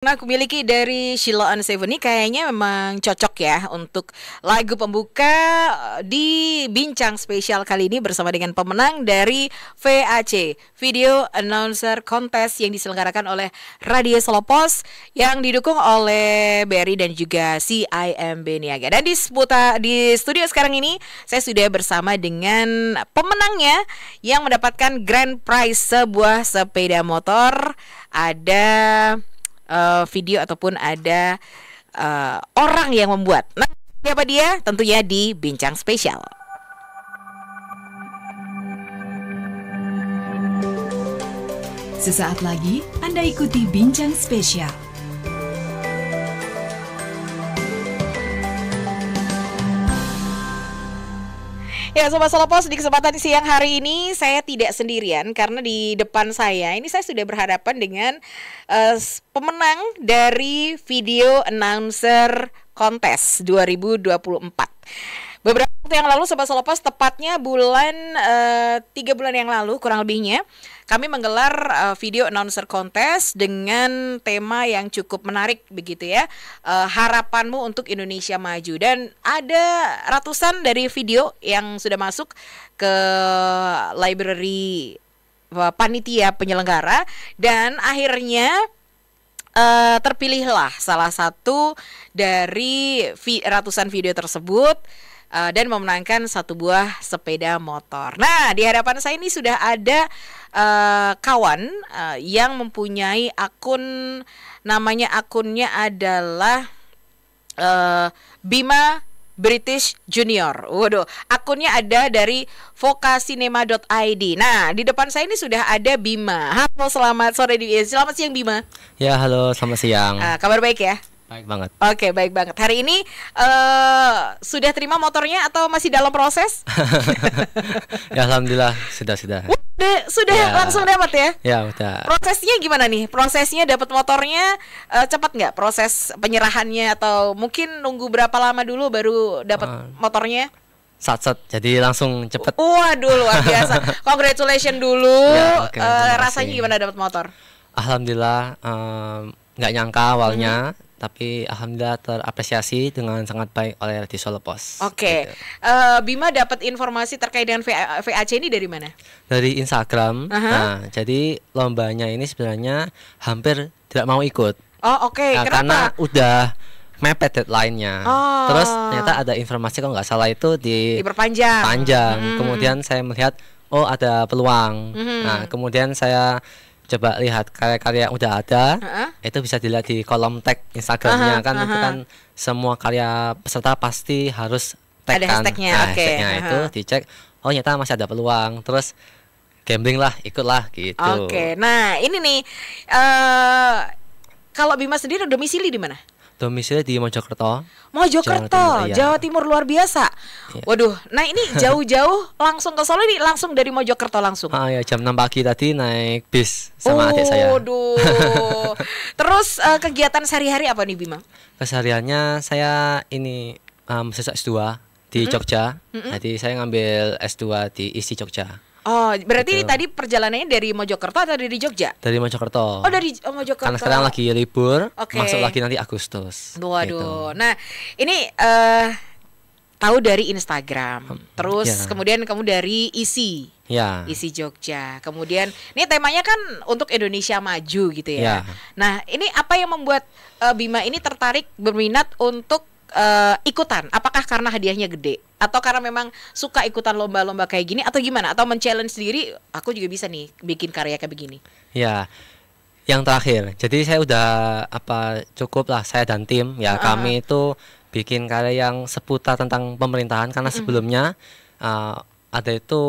Nah, aku miliki dari Sheila on Seven ini kayaknya memang cocok ya untuk lagu pembuka di bincang spesial kali ini bersama dengan pemenang dari VAC Video Announcer Contest yang diselenggarakan oleh Radio Solo Pos yang didukung oleh BRI dan juga CIMB Niaga. Dan di studio sekarang ini saya sudah bersama dengan pemenangnya yang mendapatkan grand prize sebuah sepeda motor. Ada video ataupun ada orang yang membuat. Nah, siapa dia? Tentunya di Bincang Spesial. Sesaat lagi Anda ikuti Bincang Spesial. Ya, Sobat Solopos, di kesempatan siang hari ini saya tidak sendirian karena di depan saya ini saya sudah berhadapan dengan pemenang dari Video Announcer Contest 2024. Beberapa waktu yang lalu, Sobat Solopos, tepatnya 3 bulan yang lalu kurang lebihnya, kami menggelar Video Announcer Contest dengan tema yang cukup menarik begitu ya, harapanmu untuk Indonesia maju. Dan ada ratusan dari video yang sudah masuk ke library panitia penyelenggara, dan akhirnya terpilihlah salah satu dari ratusan video tersebut dan memenangkan satu buah sepeda motor. Nah, di hadapan saya ini sudah ada kawan yang mempunyai akun, akunnya adalah Bima British Junior. Waduh, akunnya ada dari vokasinema.id. Nah, di depan saya ini sudah ada Bima. Halo, selamat sore, selamat siang Bima. Ya, halo, selamat siang. Kabar baik ya? Baik banget. Oke, baik banget. Hari ini sudah terima motornya atau masih dalam proses? Ya, alhamdulillah sudah. Sudah ya. Langsung dapat ya? Ya, udah. Prosesnya gimana nih? Prosesnya dapat motornya cepat nggak? Proses penyerahannya atau mungkin nunggu berapa lama dulu baru dapat motornya? Sat, jadi langsung cepet. Waduh, luar biasa. Congratulations dulu. Ya, okay, rasanya gimana dapat motor? Alhamdulillah, nggak nyangka awalnya. Tapi alhamdulillah terapresiasi dengan sangat baik oleh Radio Solo Pos. Oke. Gitu. Bima dapat informasi terkait dengan VAC ini dari mana? Dari Instagram. Nah, jadi lombanya ini sebenarnya hampir tidak mau ikut. Oh, oke. Nah, kenapa? karena udah mepet deadline-nya. Terus ternyata ada informasi kalau nggak salah itu diperpanjang. Kemudian saya melihat ada peluang. Nah, kemudian saya coba lihat karya-karya yang udah ada, itu bisa dilihat di kolom tag Instagramnya kan. Itu kan semua karya peserta pasti harus tag ada kan. hashtagnya. Nah, hashtagnya itu dicek, ternyata masih ada peluang. Terus gambling lah, ikutlah gitu. Oke. Nah, ini nih kalau Bima sendiri domisili di mana? Domisili di Mojokerto, Jawa Timur, luar biasa. Ya. Waduh, nah ini jauh-jauh langsung ke Solo, ini langsung dari Mojokerto langsung. Ya, jam 6 pagi tadi naik bis sama adik saya. Waduh. Terus kegiatan sehari-hari apa nih Bima? Kesehariannya saya ini mahasiswa S2 di Jogja. Jadi saya ngambil S2 di ISI Jogja. Oh, berarti ini tadi perjalanannya dari Mojokerto atau dari Jogja? Dari Mojokerto. Oh, dari Mojokerto. Karena sekarang lagi libur, masuk lagi nanti Agustus. Waduh. Gitu. Nah, ini tahu dari Instagram. Terus kemudian kamu dari ISI. Ya. ISI Jogja. Kemudian ini temanya kan untuk Indonesia maju gitu ya. Nah, ini apa yang membuat Bima ini tertarik berminat untuk ikutan? Apakah karena hadiahnya gede? Atau karena memang suka ikutan lomba-lomba kayak gini? Atau gimana? Atau men-challenge diri, aku juga bisa nih bikin karya kayak begini? Ya, yang terakhir. Jadi saya udah cukup lah, saya dan tim ya, kami itu bikin karya yang seputar tentang pemerintahan. Karena sebelumnya ada itu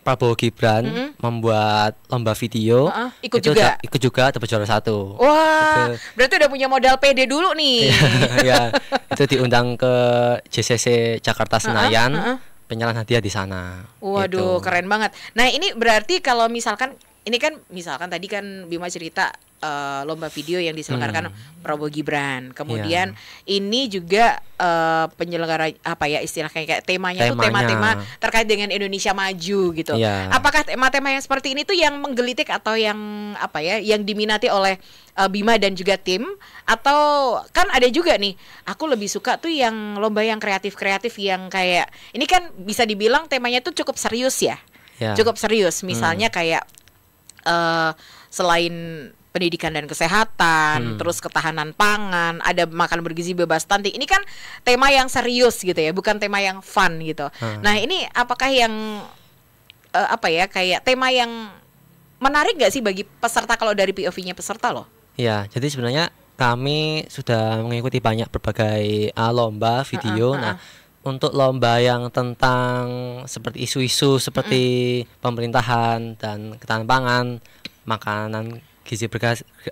Prabowo Gibran membuat lomba video, ikut juga dapat juara 1. Wah, berarti udah punya modal PD dulu nih. Ya, itu diundang ke JCC Jakarta Senayan, penyerahan hadiah di sana. Waduh, keren banget. Nah, ini berarti kalau misalkan ini kan misalkan tadi kan Bima cerita lomba video yang diselenggarakan Prabowo Gibran. Kemudian ini juga penyelenggara apa ya istilahnya kayak temanya tuh tema-tema terkait dengan Indonesia maju gitu. Apakah tema-tema yang seperti ini tuh yang menggelitik atau yang apa ya yang diminati oleh Bima dan juga tim, atau kan ada juga nih aku lebih suka tuh yang lomba yang kreatif-kreatif yang kayak ini kan bisa dibilang temanya tuh cukup serius ya. Cukup serius misalnya kayak selain pendidikan dan kesehatan, terus ketahanan pangan, ada makan bergizi bebas stunting. Ini kan tema yang serius gitu ya, bukan tema yang fun gitu. Nah, ini apakah yang apa ya kayak tema yang menarik gak sih bagi peserta kalau dari POV-nya peserta loh? Ya, jadi sebenarnya kami sudah mengikuti banyak berbagai lomba video. Nah, untuk lomba yang tentang seperti isu-isu seperti pemerintahan dan ketahanan pangan, makanan gizi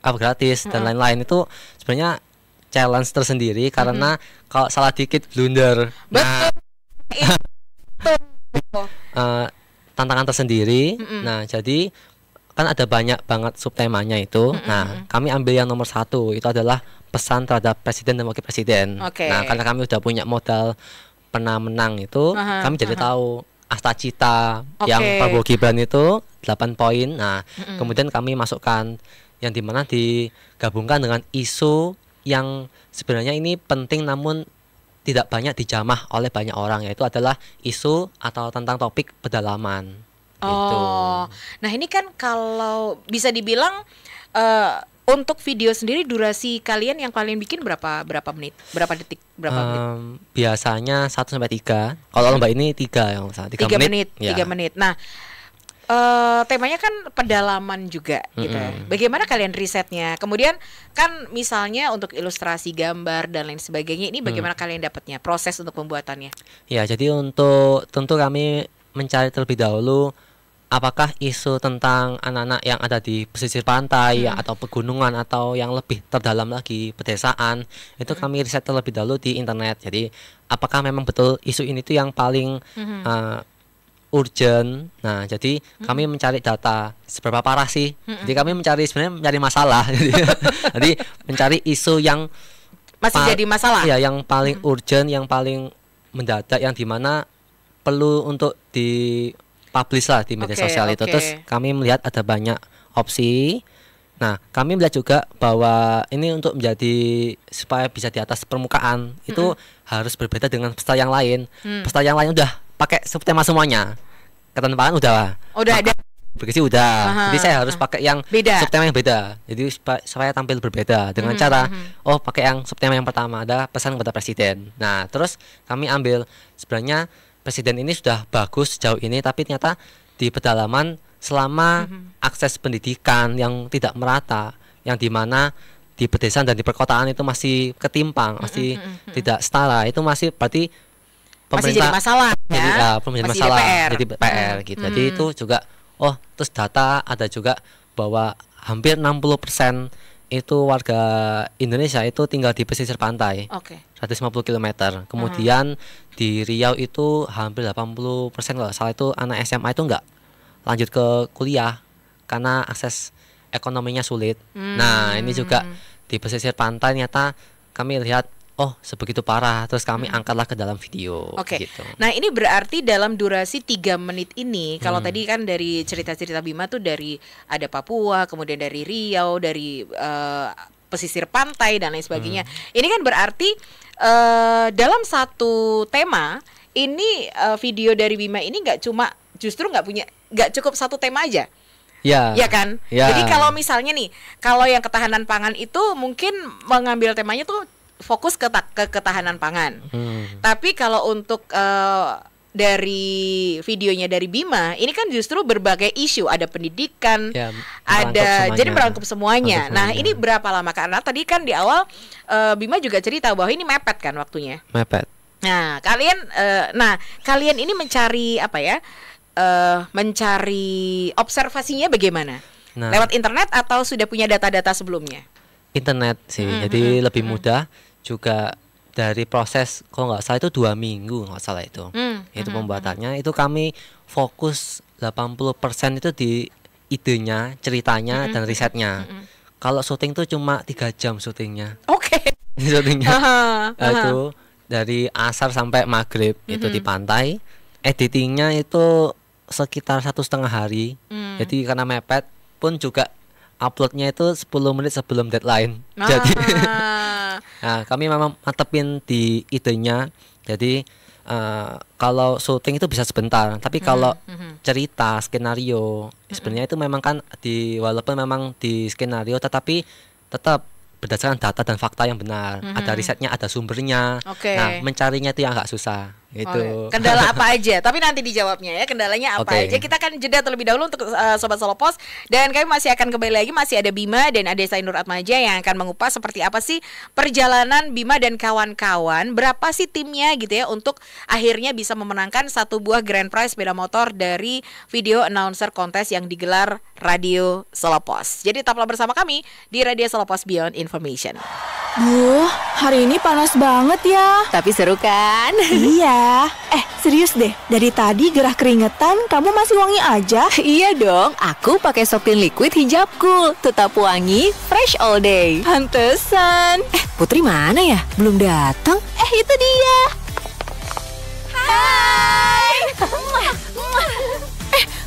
gratis dan lain-lain itu sebenarnya challenge tersendiri karena kalau salah dikit blunder. Tantangan tersendiri. Nah, jadi kan ada banyak banget subtemanya itu. Nah, kami ambil yang nomor 1 itu adalah pesan terhadap presiden dan wakil presiden. Nah, karena kami udah punya modal pernah menang itu, kami jadi tahu asta cita yang Prabowo Gibran itu 8 poin. Nah, kemudian kami masukkan yang dimana digabungkan dengan isu yang sebenarnya ini penting namun tidak banyak dijamah oleh banyak orang, yaitu adalah isu atau tentang topik pedalaman. Gitu. Nah ini kan kalau bisa dibilang untuk video sendiri durasi kalian yang kalian bikin berapa menit, berapa detik, berapa menit? Biasanya 1-3. Kalau lomba ini 3 yang 3 menit. 3 menit. Nah, temanya kan pedalaman juga gitu. Bagaimana kalian risetnya? Kemudian kan misalnya untuk ilustrasi gambar dan lain sebagainya, ini bagaimana kalian dapatnya? Proses untuk pembuatannya? Ya, jadi untuk tentu kami mencari terlebih dahulu apakah isu tentang anak-anak yang ada di pesisir pantai atau pegunungan atau yang lebih terdalam lagi pedesaan, itu kami riset terlebih dahulu di internet. Jadi apakah memang betul isu ini tuh yang paling urgent. Nah, jadi kami mencari data seberapa parah sih. Jadi kami mencari masalah. Jadi mencari isu yang masih jadi masalah. Ya, yang paling urgent, yang paling mendadak, yang dimana perlu untuk publish lah di media sosial itu. Terus kami melihat ada banyak opsi. Nah, kami melihat juga bahwa ini untuk menjadi supaya bisa di atas permukaan itu harus berbeda dengan peserta yang lain. Peserta yang lain udah pakai subtema semuanya. Ketahanan pangan udah ada. Bergizi udah. Jadi saya harus pakai yang subtema yang beda. Jadi supaya tampil berbeda dengan cara pakai yang subtema yang pertama ada pesan kepada presiden. Nah, terus kami ambil sebenarnya presiden ini sudah bagus sejauh ini, tapi ternyata di pedalaman selama akses pendidikan yang tidak merata, yang dimana di pedesaan dan di perkotaan itu masih ketimpang, masih tidak setara, itu masih berarti pemerintah masih jadi masalah ya? Jadi masalah, jadi PR gitu. Jadi itu juga terus data ada juga bahwa hampir 60% itu warga Indonesia itu tinggal di pesisir pantai. 150 km. Kemudian di Riau itu hampir 80% kalau salah itu anak SMA itu enggak lanjut ke kuliah karena akses ekonominya sulit. Nah, ini juga di pesisir pantai ternyata kami lihat sebegitu parah, terus kami angkatlah ke dalam video. Gitu. Nah, ini berarti dalam durasi 3 menit ini, kalau tadi kan dari cerita-cerita Bima tuh dari ada Papua, kemudian dari Riau, dari pesisir pantai dan lain sebagainya. Ini kan berarti dalam satu tema ini video dari Bima ini justru nggak cukup satu tema aja. Ya kan? Jadi kalau misalnya nih, kalau yang ketahanan pangan itu mungkin mengambil temanya tuh fokus ke ketahanan pangan. Tapi kalau untuk dari videonya dari Bima, ini kan justru berbagai isu, ada pendidikan, jadi merangkum semuanya. Nah, ini berapa lama? Karena tadi kan di awal Bima juga cerita bahwa ini mepet kan waktunya. Mepet. Nah, kalian ini mencari apa ya? Mencari observasinya bagaimana? Lewat internet atau sudah punya data-data sebelumnya? Internet sih, jadi lebih mudah. Juga dari proses kalau nggak salah itu 2 minggu nggak salah itu pembuatannya itu kami fokus 80% itu di idenya, ceritanya dan risetnya. Kalau syuting tuh cuma 3 jam syutingnya. Oke. Syutingnya itu dari asar sampai maghrib itu di pantai. Editingnya itu sekitar 1,5 hari. Jadi karena mepet pun juga uploadnya itu 10 menit sebelum deadline. Jadi nah, kami memang mantepin di idenya. Jadi kalau syuting itu bisa sebentar, tapi kalau cerita skenario sebenarnya itu memang kan walaupun memang di skenario tetapi tetap berdasarkan data dan fakta yang benar. Ada risetnya, ada sumbernya. Nah, mencarinya itu yang agak susah. Itu. Kendala apa aja? Tapi nanti dijawabnya ya. Kendalanya apa aja? Kita akan jeda terlebih dahulu untuk Sobat Solo Pos. Dan kami masih akan kembali lagi. Masih ada Bima dan ada Zainur Atmaja yang akan mengupas seperti apa sih perjalanan Bima dan kawan-kawan. Berapa sih timnya gitu ya untuk akhirnya bisa memenangkan satu buah grand prize sepeda motor dari video announcer kontes yang digelar Radio Solo Pos. Jadi tetaplah bersama kami di Radio Solo Pos Beyond Information. Hari ini panas banget ya. Tapi seru kan? Iya. Serius deh. Dari tadi gerah keringetan, kamu masih wangi aja? Iya dong, aku pakai Soklin Liquid Hijab Cool. Tetap wangi, fresh all day. Pantesan. Putri mana ya? Belum datang? Itu dia. Hai.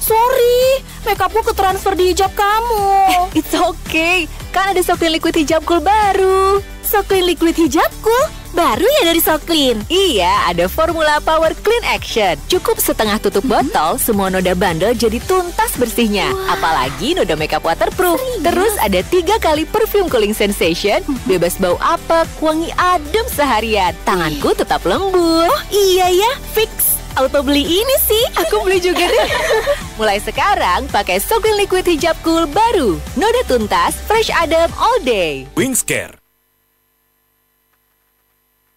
Sorry, makeupku ketransfer di hijab kamu. It's okay, kan ada Soklin Liquid Hijab Cool baru. Soklin Liquid Hijab Cool? Baru ya dari Soklin? Iya, ada formula Power Clean Action. Cukup setengah tutup botol, semua noda bandel jadi tuntas bersihnya. Apalagi noda makeup waterproof. Terus ada 3 kali perfume cooling sensation, bebas bau apek, wangi adem seharian. Tanganku tetap lembut. Oh iya ya, fix. Auto beli ini sih, aku beli juga deh. Mulai sekarang, pakai Soklin Liquid Hijab Cool baru. Noda tuntas, fresh adem all day. Wingscare.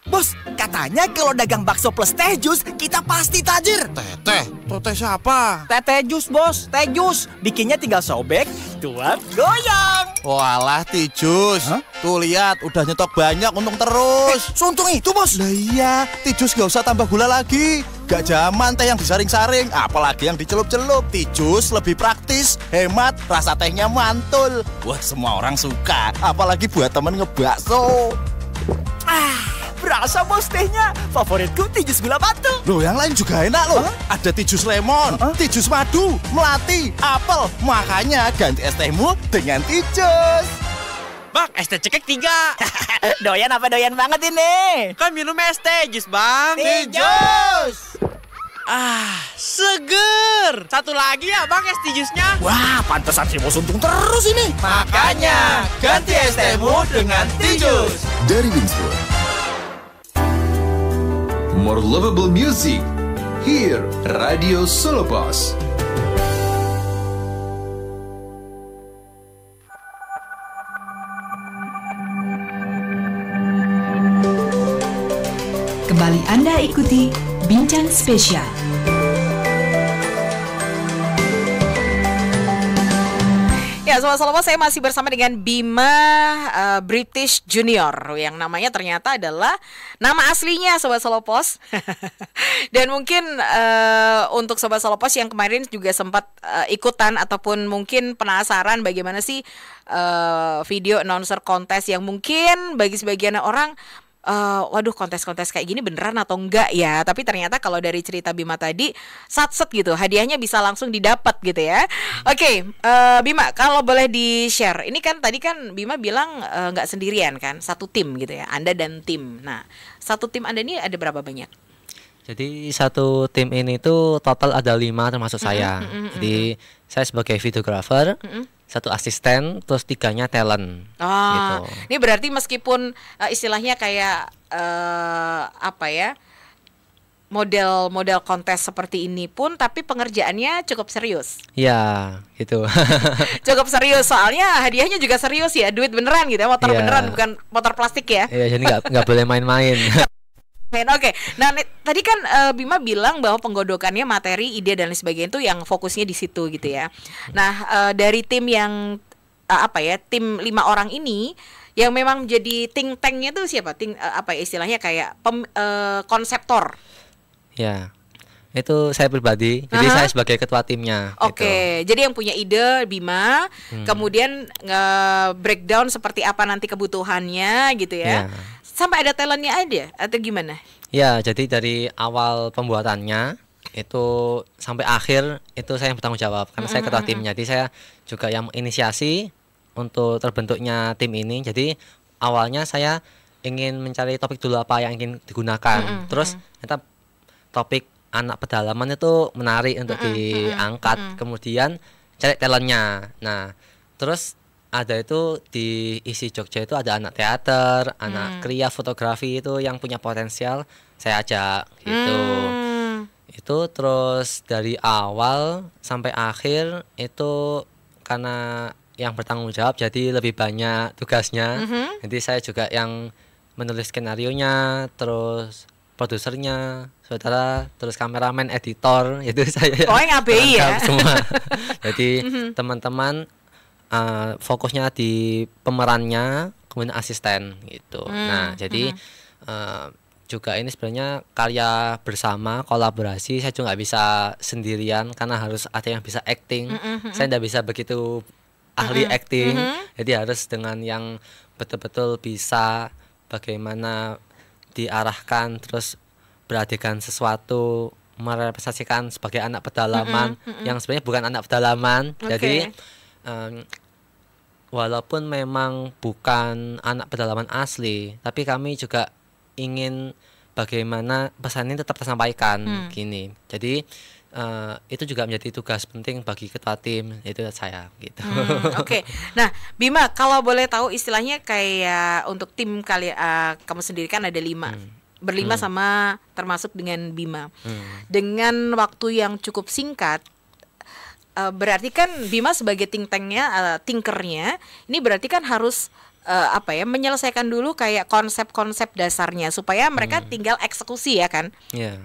Bos, katanya kalau dagang bakso plus teh jus, kita pasti tajir. Teh siapa? Teh jus, bos. Teh jus. Bikinnya tinggal sobek, tuang, goyang. Walah, Tijus. Tuh lihat, udah nyetok banyak, untung terus. Suntung itu, bos. Lah iya, Tijus gak usah tambah gula lagi. Gak zaman teh yang disaring-saring, apalagi yang dicelup-celup. Tijus lebih praktis, hemat, rasa tehnya mantul. Wah, semua orang suka, apalagi buat temen ngebakso. Berasa bos tehnya. Favoritku Tijus gula batu. Loh, yang lain juga enak loh. Ada Tijus lemon, Tijus madu, melati, apel. Makanya ganti es tehmu dengan Tijus. Bang, es teh cekek 3. Doyan apa doyan banget ini? Kan minum es teh jus, Bang. Tijus. Seger. Satu lagi ya, Bang, es tijusnya. Wah, pantesan si bos untung terus ini. Makanya ganti es tehmu dengan Tijus. Dari Wingswood. More lovable music. Here, Radio Solo Pos. Kembali Anda ikuti Bincang Spesial. Ya, Sobat Solo Pos, saya masih bersama dengan Bima British Junior yang namanya ternyata adalah nama aslinya Sobat Solo Pos. Dan mungkin untuk Sobat Solo Pos yang kemarin juga sempat ikutan ataupun mungkin penasaran bagaimana sih video announcer kontes yang mungkin bagi sebagian orang waduh, kontes-kontes kayak gini beneran atau enggak ya. Tapi ternyata kalau dari cerita Bima tadi satset gitu, hadiahnya bisa langsung didapat gitu ya. Oke, Bima, kalau boleh di-share, ini kan tadi kan Bima bilang enggak sendirian kan, satu tim gitu ya, Anda dan tim. Nah, satu tim Anda ini ada berapa banyak? Jadi satu tim ini tuh total ada 5 termasuk saya. Jadi saya sebagai videographer, satu asisten, terus 3-nya talent. Gitu. Ini berarti meskipun istilahnya kayak apa ya, model kontes seperti ini pun, tapi pengerjaannya cukup serius. Ya, gitu. Cukup serius, soalnya hadiahnya juga serius ya, duit beneran gitu ya, motor beneran, bukan motor plastik ya. Iya, jadi nggak boleh main-main. Oke, nah tadi kan Bima bilang bahwa penggodokannya materi, ide dan lain sebagainya itu yang fokusnya di situ gitu ya. Nah dari tim yang tim 5 orang ini yang memang jadi think tanknya tuh siapa? Apa ya istilahnya kayak konseptor. Ya, Itu saya pribadi, jadi saya sebagai ketua timnya. Oke, jadi yang punya ide Bima, kemudian breakdown seperti apa nanti kebutuhannya gitu ya. Sampai ada talentnya ada atau gimana? Ya, jadi dari awal pembuatannya itu sampai akhir itu saya yang bertanggung jawab karena saya ketua timnya. Jadi saya juga yang inisiasi untuk terbentuknya tim ini. Jadi awalnya saya ingin mencari topik dulu apa yang ingin digunakan. Terus ternyata topik anak pedalaman itu menarik untuk diangkat. Kemudian cari talentnya. Nah, terus ada itu di isi Jogja itu ada anak teater, anak kriya, fotografi itu yang punya potensial saya ajak gitu. Itu terus dari awal sampai akhir itu karena yang bertanggung jawab jadi lebih banyak tugasnya. Jadi saya juga yang menulis skenarionya, terus produsernya, saudara, terus kameramen, editor, itu saya yang ABI ya semua. Jadi teman-teman fokusnya di pemerannya, kemudian asisten gitu. Nah, jadi juga ini sebenarnya karya bersama, kolaborasi. Saya juga nggak bisa sendirian karena harus ada yang bisa acting. Saya nggak bisa begitu ahli acting, jadi harus dengan yang betul-betul bisa bagaimana diarahkan, terus beradegan sesuatu, merepresentasikan sebagai anak pedalaman yang sebenarnya bukan anak pedalaman. Jadi walaupun memang bukan anak pedalaman asli, tapi kami juga ingin bagaimana pesan ini tetap tersampaikan gini. Jadi itu juga menjadi tugas penting bagi ketua tim, itu saya gitu. Oke. Nah, Bima, kalau boleh tahu istilahnya kayak untuk tim kamu sendiri kan ada 5. Berlima sama termasuk dengan Bima. Dengan waktu yang cukup singkat, berarti kan Bima sebagai think tanknya, tinkernya, ini berarti kan harus menyelesaikan dulu kayak konsep-konsep dasarnya supaya mereka tinggal eksekusi ya kan.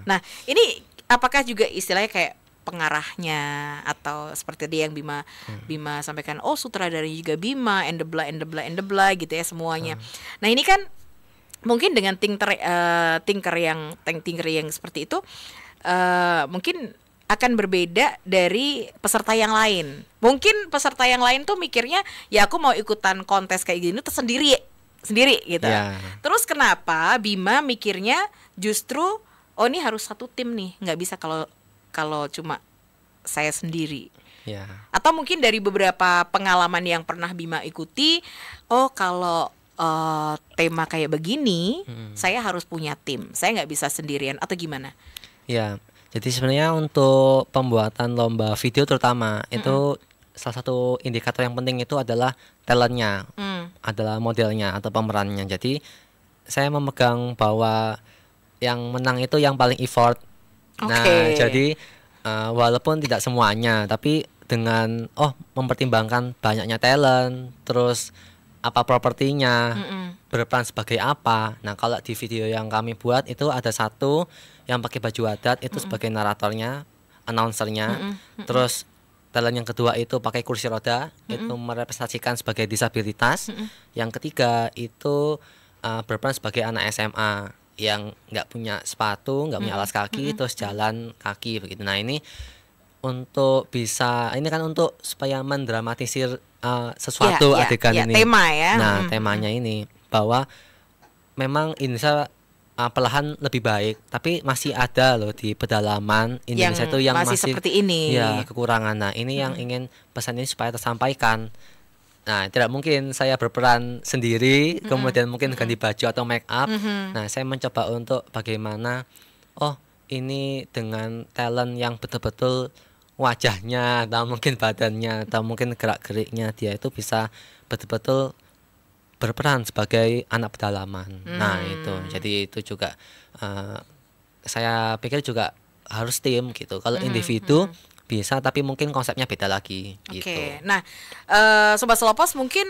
Nah, ini apakah juga istilahnya kayak pengarahnya atau seperti tadi yang Bima sampaikan, sutradaranya juga Bima, and the blah gitu ya semuanya. Nah, ini kan mungkin dengan tinker yang seperti itu mungkin akan berbeda dari peserta yang lain. Mungkin peserta yang lain tuh mikirnya, ya aku mau ikutan kontes kayak gini tuh sendiri gitu. Terus kenapa Bima mikirnya justru ini harus satu tim nih, nggak bisa kalau cuma saya sendiri. Atau mungkin dari beberapa pengalaman yang pernah Bima ikuti, kalau tema kayak begini, saya harus punya tim, saya nggak bisa sendirian atau gimana? Jadi sebenarnya untuk pembuatan lomba video terutama itu salah satu indikator yang penting itu adalah talentnya, adalah modelnya atau pemerannya. Jadi saya memegang bahwa yang menang itu yang paling effort. Nah, jadi walaupun tidak semuanya, tapi dengan mempertimbangkan banyaknya talent, terus apa propertinya, berperan sebagai apa. Nah, kalau di video yang kami buat itu ada satu yang pakai baju adat itu sebagai naratornya, announcernya. Terus talent yang kedua itu pakai kursi roda, itu merepresentasikan sebagai disabilitas. Yang ketiga itu berperan sebagai anak SMA yang nggak punya sepatu, nggak punya alas kaki, terus jalan kaki begitu. Nah, ini untuk bisa, ini kan untuk supaya mendramatisir sesuatu adegan ini. Tema ya. Nah, temanya ini bahwa memang Indonesia perlahan lebih baik, tapi masih ada loh di pedalaman Indonesia itu yang masih seperti ini. Kekurangan. Nah, ini yang ingin pesan ini supaya tersampaikan. Nah, tidak mungkin saya berperan sendiri, kemudian mungkin ganti baju atau make up. Nah, saya mencoba untuk bagaimana, ini dengan talent yang betul-betul wajahnya, atau mungkin badannya, atau mungkin gerak-geriknya dia itu bisa betul-betul berperan sebagai anak pedalaman. Nah, itu. Jadi itu juga saya pikir juga harus tim gitu. Kalau individu bisa, tapi mungkin konsepnya beda lagi gitu. Nah, Sobat Selopos mungkin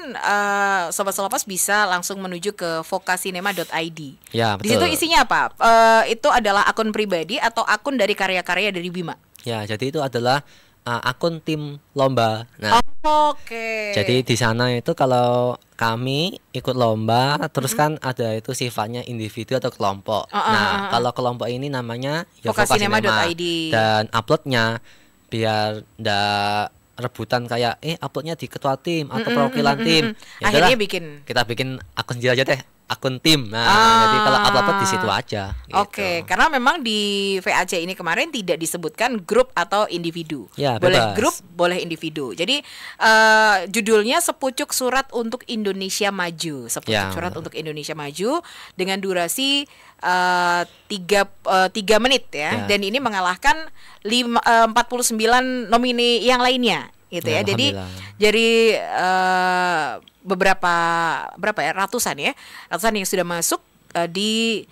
Sobat Selopos bisa langsung menuju ke vokasinema.id. Ya, betul. Di situ isinya apa? Itu adalah akun pribadi atau akun dari karya-karya dari Bima? Ya, jadi itu adalah akun tim lomba. Nah, Oke. Jadi di sana itu kalau kami ikut lomba, terus kan ada itu sifatnya individu atau kelompok. Nah, kalau kelompok ini namanya ya Vokasinema.id. Dan uploadnya biar ndak rebutan kayak uploadnya di ketua tim atau perwakilan tim. Ya Akhirnya udahlah, kita bikin akun sendiri aja deh, akun tim. Nah, jadi kalau upload di situ aja. Gitu. Oke, karena memang di VAC ini kemarin tidak disebutkan grup atau individu. Ya, boleh bebas. grup, boleh individu. Jadi judulnya Sepucuk Surat untuk Indonesia Maju. Sepucuk Surat untuk Indonesia Maju dengan durasi 3 menit ya. Dan ini mengalahkan 49 nomini yang lainnya. Gitu ya. Jadi berapa ya, ratusan yang sudah masuk di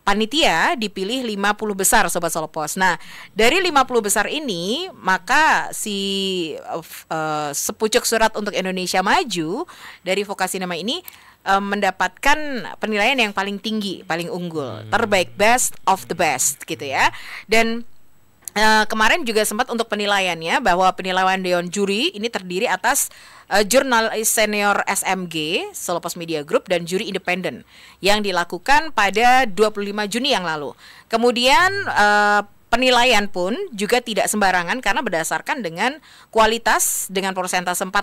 panitia dipilih 50 besar Sobat Solopos. Nah, dari 50 besar ini maka si Sepucuk Surat untuk Indonesia Maju dari Vokasinema ini mendapatkan penilaian yang paling tinggi, paling unggul, terbaik, best of the best gitu ya. Dan kemarin juga sempat untuk penilaiannya bahwa penilaian Dewan Juri ini terdiri atas jurnalis senior SMG Solopos Media Group dan juri independen yang dilakukan pada 25 Juni yang lalu. Kemudian penilaian pun juga tidak sembarangan karena berdasarkan dengan kualitas dengan persentase 40%,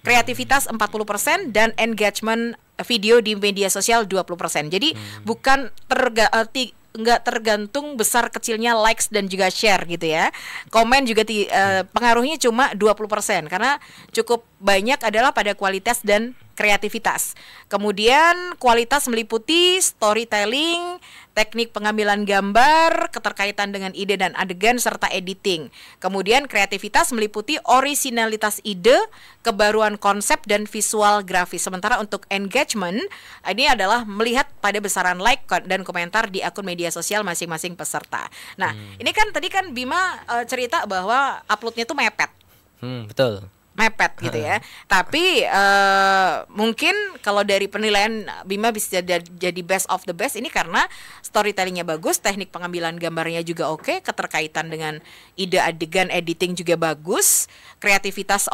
kreativitas 40% dan engagement video di media sosial 20%. Jadi bukan nggak tergantung besar kecilnya likes dan juga share gitu ya. Komen juga pengaruhnya cuma 20% karena cukup banyak adalah pada kualitas dan kreativitas. Kemudian kualitas meliputi storytelling, teknik pengambilan gambar, keterkaitan dengan ide dan adegan serta editing. Kemudian kreativitas meliputi orisinalitas ide, kebaruan konsep dan visual grafis. Sementara untuk engagement ini adalah melihat pada besaran like dan komentar di akun media sosial masing-masing peserta. Nah, ini kan tadi kan Bima cerita bahwa uploadnya tuh mepet. Betul. Mepet gitu ya. Tapi mungkin kalau dari penilaian Bima bisa jadi best of the best ini karena storytellingnya bagus, teknik pengambilan gambarnya juga oke, keterkaitan dengan ide adegan editing juga bagus, kreativitas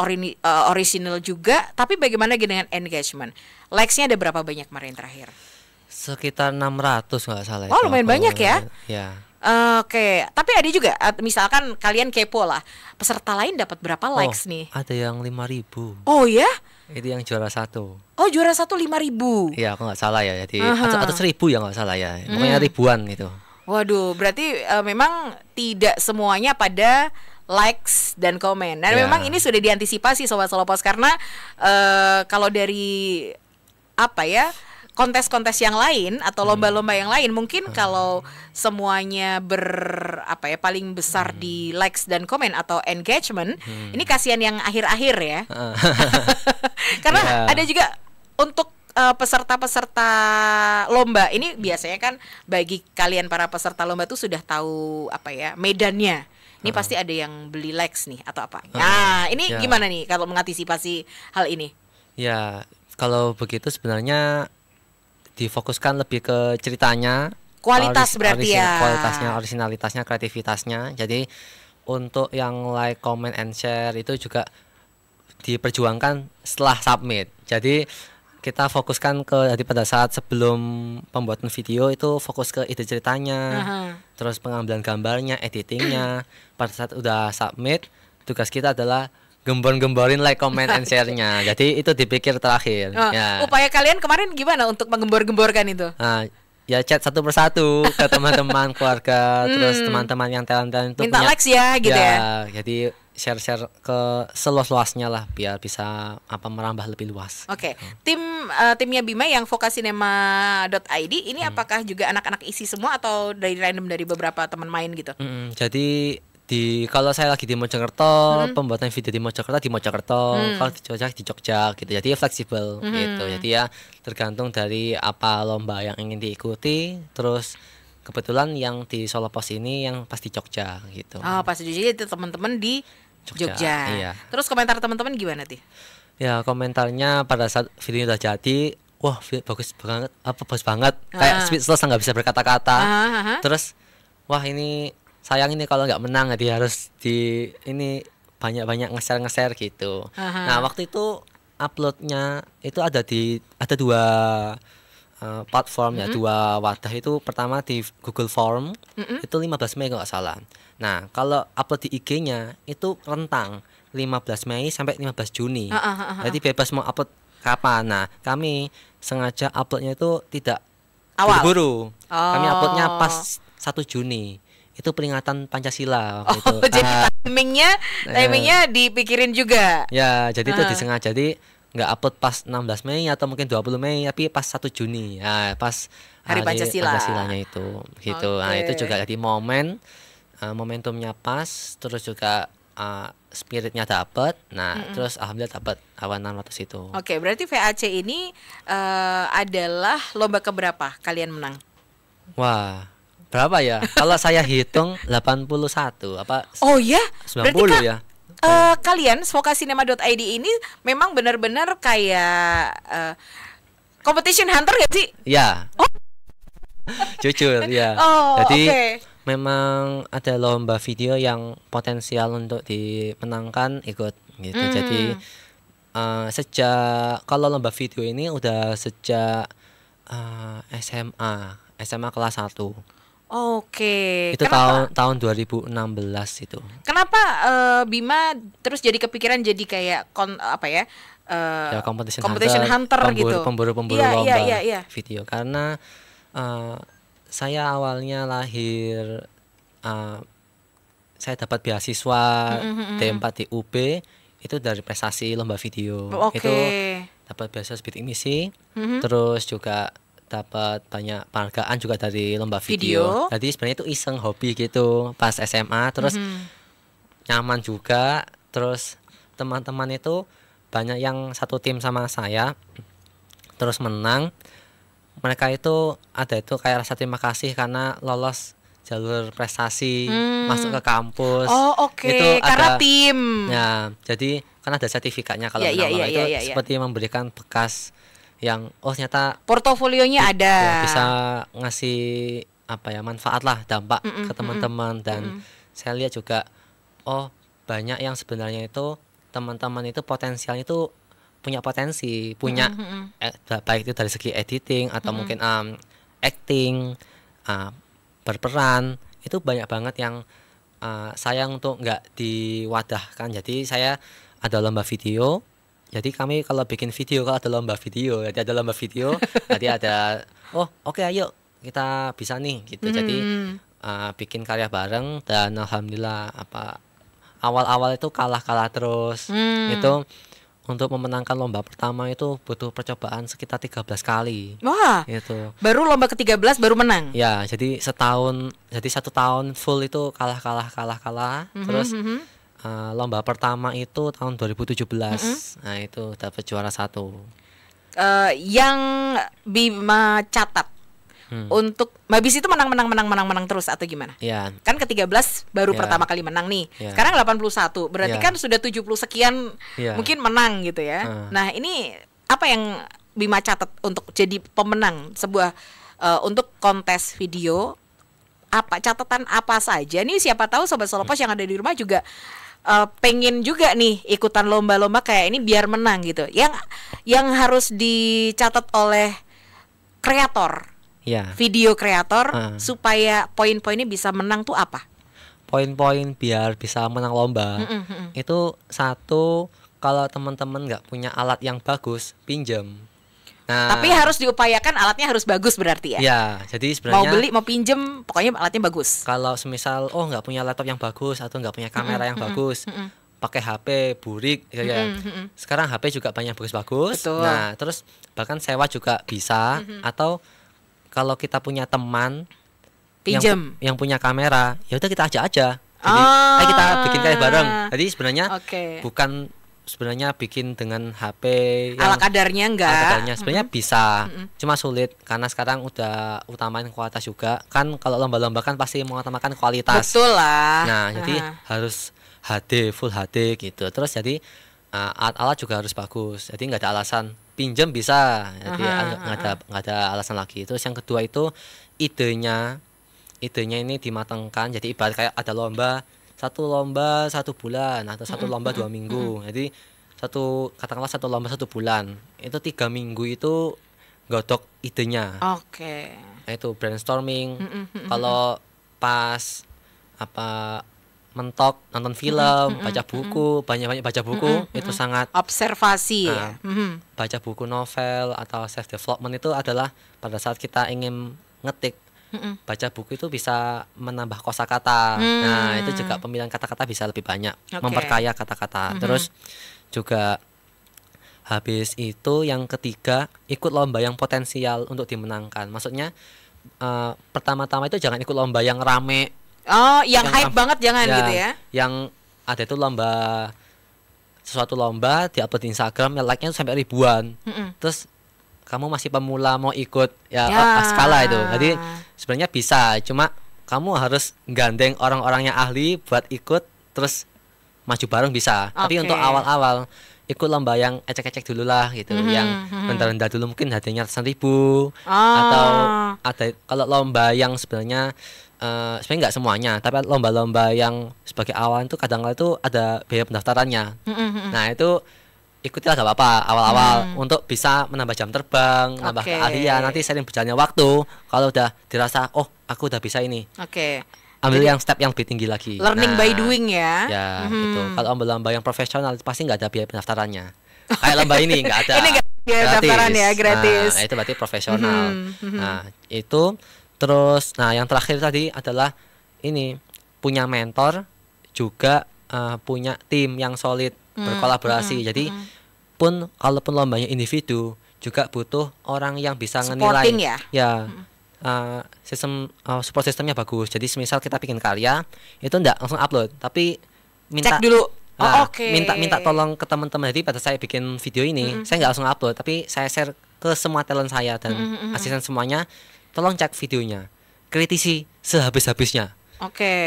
original juga. Tapi bagaimana dengan engagement? Likes-nya ada berapa banyak kemarin terakhir? Sekitar 600 nggak salah. Oh, lumayan banyak ya. Ya. Oke, tapi ada juga misalkan kalian kepo lah, peserta lain dapat berapa likes nih? Ada yang 5.000. Oh ya? Itu yang juara 1. Oh, juara 1 5.000. Iya, aku nggak salah ya. Jadi atau 1.000 ya nggak salah ya. Pokoknya ribuan gitu. Waduh, berarti memang tidak semuanya pada likes dan komen. Dan memang ini sudah diantisipasi Sobat Solopos karena kalau dari kontes-kontes yang lain atau lomba-lomba yang lain mungkin kalau semuanya paling besar di likes dan komen atau engagement, ini kasihan yang akhir-akhir ya. Karena ada juga untuk peserta-peserta lomba ini biasanya kan bagi kalian para peserta lomba tuh sudah tahu medannya. Ini pasti ada yang beli likes nih atau apa. Nah, ini gimana nih kalau mengantisipasi hal ini? Ya, kalau begitu sebenarnya difokuskan lebih ke ceritanya, kualitas berarti ya, kualitasnya, originalitasnya, kreativitasnya. Jadi untuk yang like, comment, and share itu juga diperjuangkan setelah submit. Jadi kita fokuskan jadi pada saat sebelum pembuatan video itu fokus ke ide ceritanya, terus pengambilan gambarnya, editingnya. Pada saat udah submit, tugas kita adalah gembor-gemborin like, comment, and share-nya. Jadi itu dipikir terakhir. Upaya kalian kemarin gimana untuk menggembor-gemborkan itu? Ya chat satu persatu ke teman-teman, keluarga, terus teman-teman yang talent-talent itu minta likes ya gitu ya. Jadi share-share ke seluas-luasnya lah biar bisa merambah lebih luas. Oke. Timnya Bima yang vokasinema.id ini apakah juga anak-anak isi semua atau dari random dari beberapa teman main gitu? Jadi kalau saya lagi di Mojokerto, pembuatan video di Mojokerto, kalau di Jogja gitu. Jadi fleksibel gitu. Jadi ya tergantung dari apa lomba yang ingin diikuti. Terus kebetulan yang di Solopos ini yang pas di Jogja gitu. Oh, pas di Jogja itu teman-teman di Jogja. Iya. Terus komentar teman-teman gimana sih? Ya, komentarnya pada saat videonya udah jadi, wah bagus banget. Kayak speechless, nggak bisa berkata-kata. Terus wah ini sayang ini kalau nggak menang, jadi harus banyak-banyak nge-share gitu. Aha. Nah, waktu itu uploadnya itu ada dua platform ya, dua wadah. Itu pertama di Google Form, itu 15 Mei kalau nggak salah. Nah, kalau upload di IG-nya itu rentang 15 Mei sampai 15 Juni. Jadi bebas mau upload kapan. Nah, kami sengaja uploadnya itu tidak Awal. buru-buru. Kami uploadnya pas 1 Juni. Itu peringatan Pancasila waktu itu. Jadi timingnya dipikirin juga. Ya, jadi itu disengaja. Jadi nggak upload pas 16 Mei atau mungkin 20 Mei, tapi pas 1 Juni. Ya, pas Hari Pancasila. Pancasilanya itu gitu. Nah, itu juga jadi momentumnya pas, terus juga spiritnya dapat. Nah, terus alhamdulillah dapat awanan waktu situ. Oke, berarti VAC ini adalah lomba keberapa kalian menang? Wah, berapa ya? Kalau saya hitung 81 apa? Oh ya, 90 ya. Kalian Svokasinema.id ini memang benar-benar kayak competition hunter gak sih? Ya. Oh. Jujur ya. Oh, jadi okay. memang ada lomba video yang potensial untuk dimenangkan ikut gitu. Jadi sejak kalau lomba video ini udah sejak SMA kelas 1. Oke. Itu tahun 2016 itu. Kenapa Bima terus jadi kepikiran jadi kayak Ya, competition hunter gitu. Pemburu Iya, lomba iya. video karena saya awalnya lahir saya dapat beasiswa D4 di UB itu dari prestasi lomba video. Itu dapat beasiswa bidik misi, terus juga dapat banyak penghargaan juga dari lomba video. Jadi sebenarnya itu iseng hobi gitu pas SMA, terus nyaman juga, terus teman-teman itu banyak yang satu tim sama saya, terus menang. Mereka itu ada itu kayak rasa terima kasih karena lolos jalur prestasi masuk ke kampus. Oh oke, Itu karena ada, tim. Ya, jadi kan ada sertifikatnya kalau menang lomba itu seperti memberikan bekas yang ternyata portofolionya ada. Ya, bisa ngasih manfaat lah, dampak ke teman-teman. Dan saya lihat juga banyak yang sebenarnya itu teman-teman itu potensialnya itu punya potensi, punya baik itu dari segi editing atau mungkin acting, berperan, itu banyak banget yang sayang untuk nggak diwadahkan. Jadi saya ada lomba video. Jadi kami kalau bikin video, kalau ada lomba video, jadi ada oke, ayo kita bisa nih gitu. Jadi bikin karya bareng, dan alhamdulillah awal-awal itu kalah terus. Itu untuk memenangkan lomba pertama itu butuh percobaan sekitar 13 kali. Wah. Itu. Baru lomba ke-13 baru menang. Ya, jadi 1 tahun full itu kalah. Terus lomba pertama itu tahun 2017. Nah, itu dapat juara 1. Yang Bima catat untuk Mabis itu menang terus atau gimana? Ya. Kan ke-13 baru pertama kali menang nih. Sekarang 81. Berarti kan sudah 70 sekian mungkin menang gitu ya. Nah, ini apa yang Bima catat untuk jadi pemenang sebuah untuk kontes video? Catatan apa saja nih? Siapa tahu Sobat Solopos yang ada di rumah juga pengen juga nih ikutan lomba-lomba kayak ini biar menang gitu. Yang harus dicatat oleh kreator, video kreator, supaya poin-poinnya bisa menang tuh apa? Poin-poin biar bisa menang lomba itu satu, kalau teman-teman nggak punya alat yang bagus, pinjam. Nah, tapi harus diupayakan alatnya harus bagus berarti ya? Ya, jadi sebenarnya mau beli mau pinjem pokoknya alatnya bagus. Kalau semisal nggak punya laptop yang bagus atau nggak punya kamera yang bagus, pakai HP burik ya. Sekarang HP juga banyak bagus-bagus. Nah, terus bahkan sewa juga bisa, atau kalau kita punya teman pinjam yang punya kamera, ya udah kita ajak aja. Jadi kita bikin kayak bareng. Jadi sebenarnya bukan bikin dengan HP ala kadarnya enggak. Sebenarnya bisa, cuma sulit karena sekarang udah utamain kualitas juga. Kan kalau lomba-lomba kan pasti mengutamakan kualitas. Betul lah. Nah, jadi harus HD, full HD gitu. Terus jadi alat-alat juga harus bagus. Jadi nggak ada alasan, pinjam bisa. Jadi nggak ada alasan lagi. Terus yang kedua itu idenya ini dimatangkan. Jadi ibarat kayak ada lomba, satu lomba 1 bulan atau satu lomba 2 minggu. Jadi katakanlah satu lomba 1 bulan, itu 3 minggu itu godok idenya. Oke. Nah, itu brainstorming. Kalau pas mentok nonton film, baca buku, banyak-banyak baca buku, itu sangat observasi ya. Baca buku novel atau self development itu adalah pada saat kita ingin ngetik. Baca buku itu bisa menambah kosakata. Nah, itu juga pemilihan kata-kata bisa lebih banyak, memperkaya kata-kata. Terus juga habis itu yang ketiga, ikut lomba yang potensial untuk dimenangkan. Maksudnya pertama-tama itu jangan ikut lomba yang rame. Oh, yang hype banget jangan gitu ya. Yang ada itu suatu lomba diupload di Instagram, ya like-nya sampai ribuan. Terus kamu masih pemula mau ikut skala itu. Jadi sebenarnya bisa, cuma kamu harus gandeng orang-orang yang ahli buat ikut, terus maju bareng bisa. Tapi untuk awal-awal ikut lomba yang ecek-ecek dulu lah gitu, yang rendah-rendah dulu, mungkin hadiahnya ratusan ribu. Atau ada kalau lomba yang sebenarnya sebenarnya nggak semuanya, tapi lomba-lomba yang sebagai awal itu kadang-kadang itu ada biaya pendaftarannya. Nah, itu ikutilah gak apa-apa awal-awal untuk bisa menambah jam terbang, menambah keahlian. Nanti sering berjalannya waktu, kalau udah dirasa aku udah bisa ini, ambil yang step yang lebih tinggi lagi. Learning by doing ya. Ya, itu. Kalau lomba yang profesional pasti nggak ada biaya pendaftarannya. Kayak lomba ini nggak ada. Ini nggak ada biaya pendaftaran ya, gratis. Nah, itu berarti profesional. Nah, itu terus. Nah, yang terakhir tadi adalah ini, punya mentor, juga punya tim yang solid, berkolaborasi. Jadi kalaupun lombanya individu, juga butuh orang yang bisa supporting ngenilai. Ya. Sistem support sistemnya bagus. Jadi semisal kita bikin karya, itu enggak langsung upload, tapi minta cek dulu. Minta tolong ke teman-teman. Jadi pada saya bikin video ini, saya nggak langsung upload, tapi saya share ke semua talent saya dan asisten semuanya. Tolong cek videonya, kritisi sehabis-habisnya.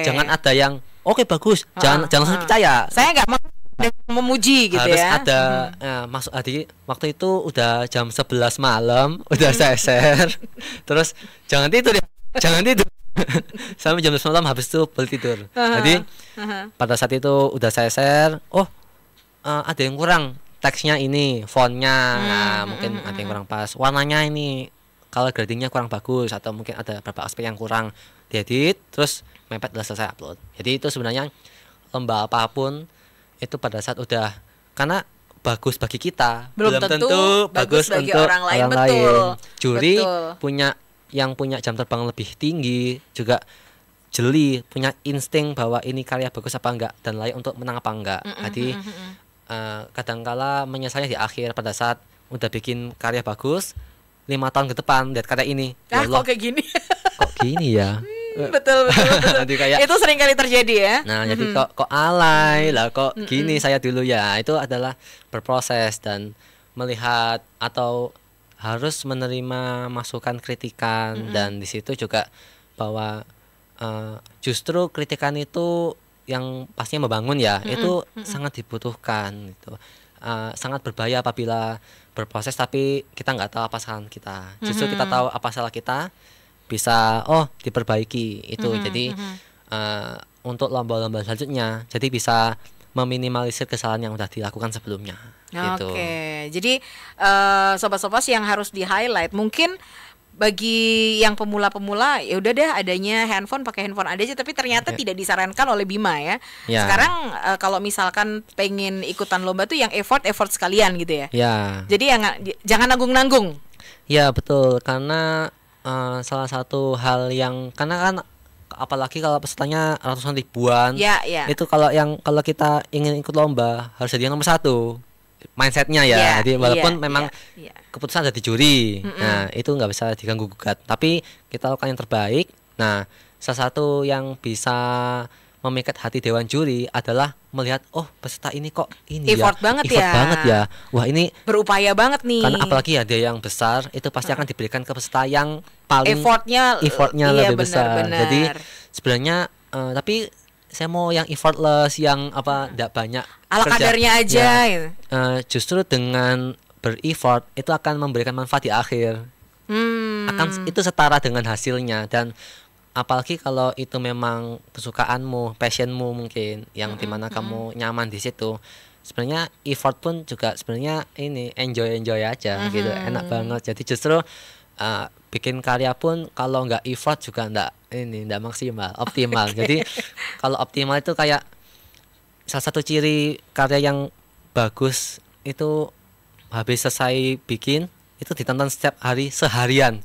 Jangan ada yang bagus, jangan langsung percaya. Saya nggak mau memuji gitu harus ya. Ada masuk waktu itu udah jam 11 malam udah saya share. Terus jangan tidur sampai jam 11 malam, habis itu boleh tidur. Jadi pada saat itu udah saya share, ada yang kurang, teksnya ini, fontnya, mungkin ada yang kurang pas, warnanya ini, color gradingnya kurang bagus, atau mungkin ada beberapa aspek yang kurang, diedit, terus mepet, udah selesai upload. Jadi itu sebenarnya lomba apapun itu pada saat udah, karena bagus bagi kita belum tentu bagus bagi untuk orang lain. Juri punya jam terbang lebih tinggi, juga jeli, punya insting bahwa ini karya bagus apa enggak dan layak untuk menang apa enggak. Jadi kadangkala menyesalnya di akhir, pada saat udah bikin karya bagus 5 tahun ke depan lihat karya ini, kok kayak gini. Kok gini ya. Betul. Kayak, itu sering kali terjadi ya. Nah, jadi kok alay lah, kok gini saya dulu ya. Itu adalah berproses dan melihat atau harus menerima masukan, kritikan, dan di situ juga bahwa justru kritikan itu yang pastinya membangun ya, itu sangat dibutuhkan gitu. Sangat berbahaya apabila berproses tapi kita nggak tahu apa kesalahan kita. Justru kita tahu apa salah kita, bisa diperbaiki itu. Jadi untuk lomba-lomba selanjutnya jadi bisa meminimalisir kesalahan yang sudah dilakukan sebelumnya. Gitu. Jadi sobat-sobat yang harus di highlight, mungkin bagi yang pemula-pemula ya udah deh, adanya handphone, pakai handphone aja, tapi ternyata tidak disarankan oleh Bima ya. Sekarang kalau misalkan pengen ikutan lomba tuh yang effort sekalian gitu ya. Jadi jangan nanggung-nanggung. Ya betul, karena salah satu hal yang, karena kan apalagi kalau pesertanya ratusan ribuan, itu kalau kita ingin ikut lomba harus jadi nomor 1 mindsetnya ya. Jadi walaupun memang keputusan ada di juri, nah itu nggak bisa diganggu gugat, tapi kita lakukan yang terbaik. Nah, salah satu yang bisa memikat hati dewan juri adalah melihat peserta ini kok ini effort banget ya. Wah, ini berupaya banget nih. Karena apalagi ada yang besar, itu pasti akan diberikan ke peserta yang paling effortnya lebih besar. Jadi sebenarnya tapi saya mau yang effortless, yang tidak banyak ala kadarnya aja. Justru dengan bereffort itu akan memberikan manfaat di akhir. Akan itu setara dengan hasilnya, dan apalagi kalau itu memang kesukaanmu, passionmu mungkin yang dimana kamu nyaman di situ. Sebenarnya effort pun juga sebenarnya ini enjoy aja gitu, enak banget. Jadi justru bikin karya pun kalau nggak effort juga nggak maksimal, optimal. Jadi kalau optimal itu kayak salah satu ciri karya yang bagus itu habis selesai bikin itu ditonton setiap hari seharian,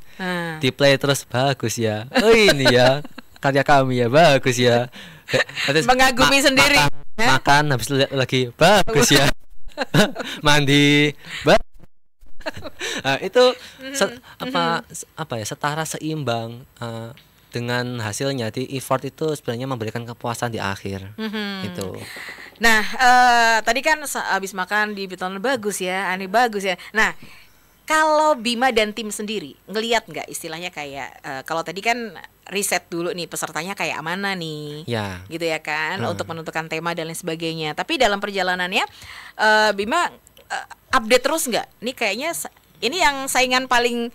di play terus, bagus ya, oh ini ya karya kami ya, bagus ya. Terus mengagumi sendiri. Makan habis lagi, bagus ya. Mandi, itu apa ya, setara seimbang dengan hasilnya. Di effort itu sebenarnya memberikan kepuasan di akhir. Itu. Nah, tadi kan habis makan di Beton bagus ya, Ani bagus ya. Nah, kalau Bima dan tim sendiri ngelihat nggak istilahnya kayak kalau tadi kan riset dulu nih pesertanya kayak mana nih, ya, gitu ya kan, untuk menentukan tema dan lain sebagainya. Tapi dalam perjalanannya Bima update terus nggak? Nih kayaknya ini yang saingan paling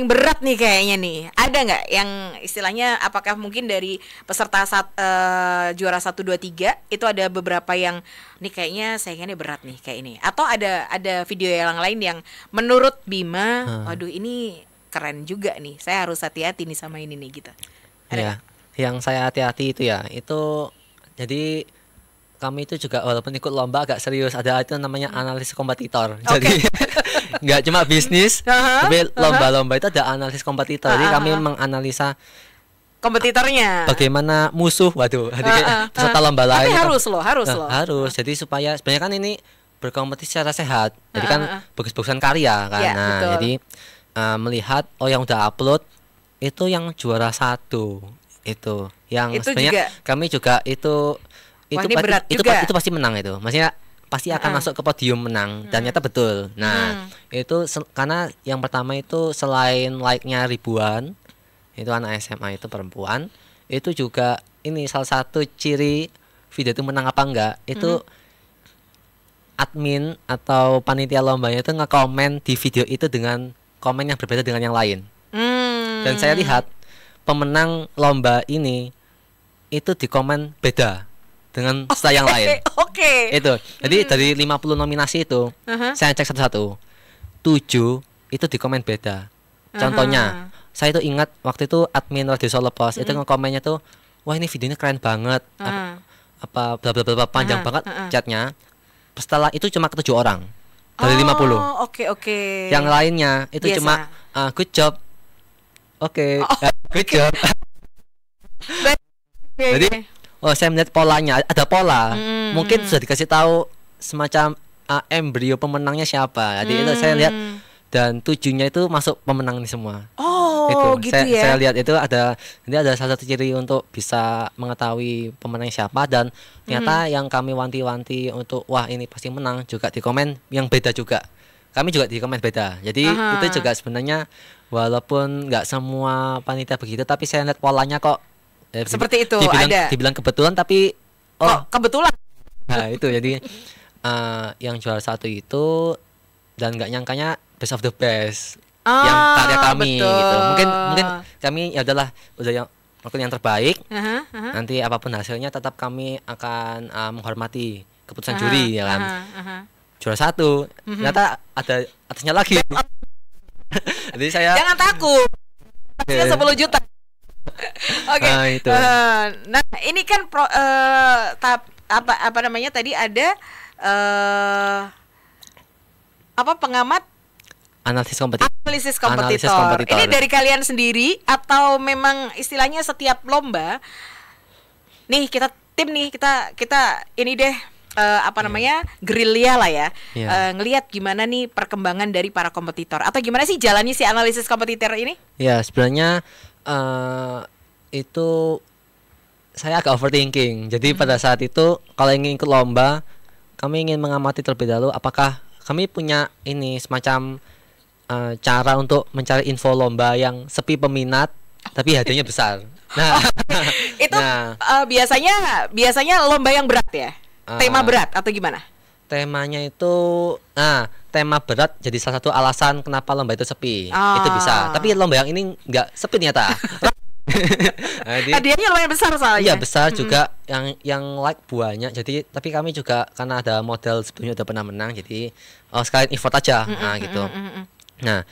berat nih kayaknya nih. Ada nggak yang istilahnya apakah mungkin dari peserta juara 1, 2, 3 itu ada beberapa yang nih kayaknya saingannya berat nih kayak ini, atau ada video yang lain yang menurut Bima waduh ini keren juga nih, saya harus hati-hati nih sama ini nih gitu. Ada ya, yang saya hati-hati itu ya, itu jadi kami itu juga walaupun ikut lomba agak serius, ada itu namanya analisis kompetitor. Jadi nggak cuma bisnis, tapi lomba-lomba itu ada analisis kompetitor. Jadi kami menganalisa kompetitornya, bagaimana musuh, waduh, peserta lomba lain. Tapi harus loh. Harus. Jadi supaya sebenarnya kan ini berkompetisi secara sehat. Jadi kan bagus-bagusan karya kan. Ya, nah, jadi melihat yang udah upload itu yang juara 1 itu yang itu sebenarnya juga. Kami juga itu pasti menang itu. Maksudnya pasti akan masuk ke podium menang dan ternyata betul. Nah, itu karena yang pertama itu selain like-nya ribuan, itu anak SMA itu perempuan, itu juga ini salah satu ciri video itu menang apa enggak, itu admin atau panitia lombanya itu nge-komen di video itu dengan komen yang berbeda dengan yang lain. Dan saya lihat pemenang lomba ini itu di komen beda dengan setelah yang lain. Oke. Itu. Jadi dari 50 nominasi itu, saya cek satu-satu. 7 itu di komen beda. Contohnya, saya itu ingat waktu itu admin Radio Solo Pos itu nge-komennya tuh, wah ini videonya keren banget. Apa bla bla bla panjang banget chatnya. Setelah itu cuma ke 7 orang dari 50. Oke. Yang lainnya itu biasa. Cuma good job. Oke. Good job. Jadi saya melihat polanya, ada pola. Mungkin sudah dikasih tahu semacam embrio pemenangnya siapa. Jadi itu saya lihat dan 7-nya itu masuk pemenang ini semua. Gitu ya. Saya lihat itu ini ada salah satu ciri untuk bisa mengetahui pemenangnya siapa, dan ternyata yang kami wanti-wanti untuk wah ini pasti menang juga di komen yang beda juga. Kami juga di komen beda. Jadi itu juga sebenarnya walaupun nggak semua panitia begitu, tapi saya lihat polanya kok seperti itu dibilang kebetulan, tapi kebetulan. Nah itu jadi yang juara 1 itu dan nggak nyangkanya best of the best yang karya kami gitu. Mungkin kami ya udah yang terbaik. Nanti apapun hasilnya tetap kami akan menghormati keputusan juri ya kan. Juara 1 ternyata ada atasnya lagi. Jadi saya jangan takut. Hasilnya 10 juta. Oke. Nah, ini kan apa namanya tadi ada pengamat analisis kompetitor. Ini dari kalian sendiri atau memang istilahnya setiap lomba nih kita tim nih kita ini deh gerilya lah ya, ngelihat gimana nih perkembangan dari para kompetitor atau gimana sih jalannya si analisis kompetitor ini? Ya sebenarnya itu saya agak overthinking. Jadi pada saat itu kalau ingin ikut lomba, kami ingin mengamati terlebih dahulu apakah kami punya ini semacam cara untuk mencari info lomba yang sepi peminat tapi hadiahnya besar. Nah, itu biasanya lomba yang berat ya? Tema berat atau gimana? Temanya itu tema berat jadi salah satu alasan kenapa lomba itu sepi. Itu bisa. Tapi lomba yang ini nggak sepi ternyata. Nah, jadi, hadiahnya lumayan besar soalnya. iya besar juga, yang like banyak. Jadi tapi kami juga karena ada model sebelumnya udah pernah menang, jadi sekalian effort aja. Nah gitu. Nah,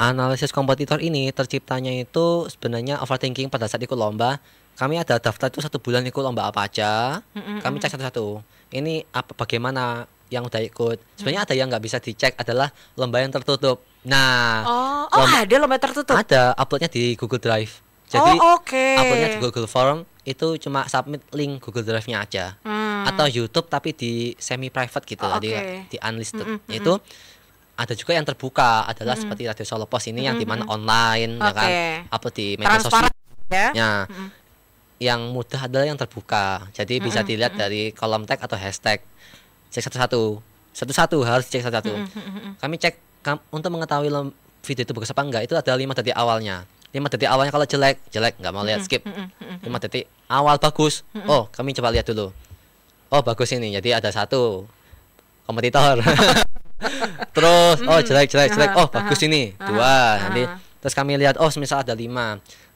analisis kompetitor ini terciptanya itu sebenarnya overthinking pada saat ikut lomba. Kami ada daftar itu 1 bulan ikut lomba apa aja. Kami cek satu-satu. Ini bagaimana yang udah ikut. Sebenarnya ada yang nggak bisa dicek, adalah lomba yang tertutup. Nah, ada lomba tertutup. ada uploadnya di Google Drive. Jadi uploadnya di Google Form itu cuma submit link Google Drive-nya aja. Atau YouTube tapi di semi private gitu, jadi di unlisted. Itu ada juga yang terbuka, adalah seperti Radio Solo Pos ini yang dimana online, ya kan, upload di media sosial. Ya. Yang mudah adalah yang terbuka, jadi bisa dilihat dari kolom tag atau hashtag. Cek satu-satu harus cek satu-satu. Kami cek untuk mengetahui video itu bagus apa enggak, itu ada 5 detik awalnya. 5 detik awalnya kalau jelek nggak mau lihat, skip. 5 detik awal bagus, kami coba lihat dulu. Bagus ini, jadi ada 1 kompetitor. Terus jelek, bagus ini 2. Nanti terus kami lihat, semisal ada 5